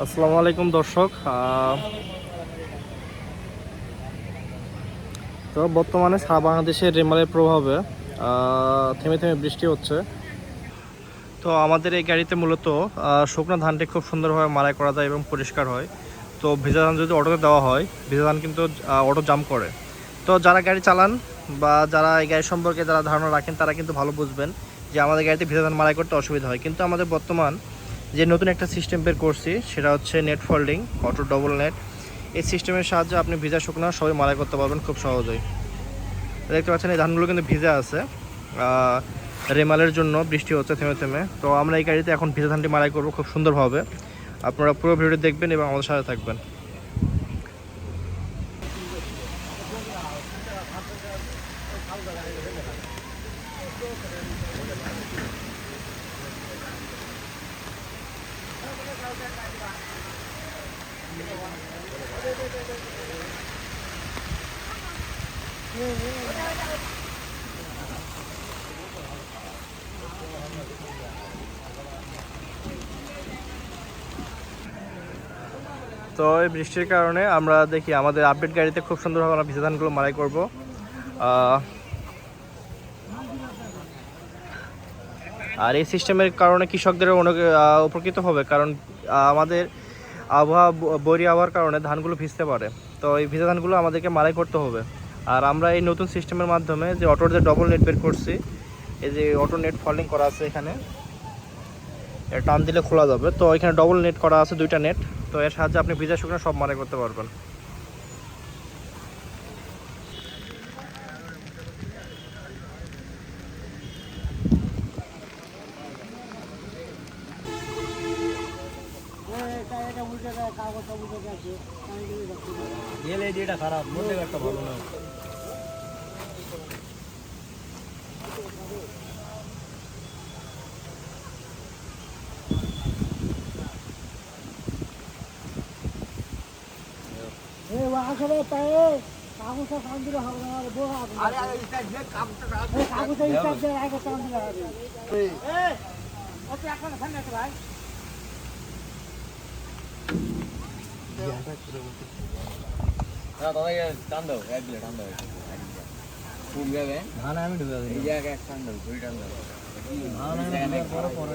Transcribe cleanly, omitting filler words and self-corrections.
আসসালামু আলাইকুম দর্শক। তো বর্তমানে সারা বাংলাদেশের রেমালের প্রভাবে থেমে থেমে বৃষ্টি হচ্ছে। তো আমাদের এই গাড়িতে মূলত শুকনো ধানটি খুব সুন্দরভাবে মাড়াই করা যায় এবং পরিষ্কার হয়। তো ভেজা ধান যদি অটোতে দেওয়া হয়, ভেজা ধান কিন্তু অটো জাম করে। তো যারা গাড়ি চালান বা যারা এই গাড়ি সম্পর্কে যারা ধারণা রাখেন তারা কিন্তু ভালো বুঝবেন যে আমাদের গাড়িতে ভেজা ধান মাড়াই করতে অসুবিধা হয়। কিন্তু আমাদের বর্তমান যে নতুন একটা সিস্টেম বের করছি সেটা হচ্ছে net folding auto double net. এই সিস্টেমের সাহায্যে আপনি ভিজা শুকনো সবই মাড়াই করতে পারবেন খুব সহজেই। দেখতে পাচ্ছেন এই ধানগুলো কিন্তু ভিজা আছে, রেমালের জন্য বৃষ্টি হচ্ছে থেমে থেমে। তো আমরা এই গাড়িতে এখন ভিজা ধানটি মাড়াই করবো খুব সুন্দরভাবে। আপনারা পুরো ভিডিও দেখবেন এবং আমাদের সাথে থাকবেন। তো এই বৃষ্টির কারণে আমরা দেখি আমাদের আপডেট গাড়িতে খুব সুন্দরভাবে আমরা ভিজা ধানগুলো মাড়াই করবো। আর এই সিস্টেমের কারণে কৃষকদের অনেক উপকৃত হবে, কারণ আমাদের আবহাওয়া বৈরী আবহাওয়ার কারণে ধানগুলো ভিজতে পারে। তো এই ভিজা ধানগুলো আমাদেরকে মাড়াই করতে হবে। আর আমরা এই নতুন সিস্টেমের মাধ্যমে যে অটোর যে ডবল নেট বের করছি, এই যে অটো নেট ফোল্ডিং করা আছে, এখানে টান দিলে খোলা যাবে। তো এখানে ডবল নেট করা আছে, দুইটা নেট। তো এর সাহায্যে আপনি ভিজা শুকনো সব মাড়াই করতে পারবেন। খারাপ মধ্যে একটা ভালো না। আসলে তাই কাগজটা কাম দিলে হবে না, আরে আরে কাগজটা হিসাব দিয়ে আগে কাম দিলে হবে। এই ওকে এখন সামনে আছে ভাই। না দাদা টান দাও, এক দিলে টান দাও, খুব যাবে না না আমি ঢুকে এই জায়গা এক টান দাও, দুই টান দাও না না পরে পরে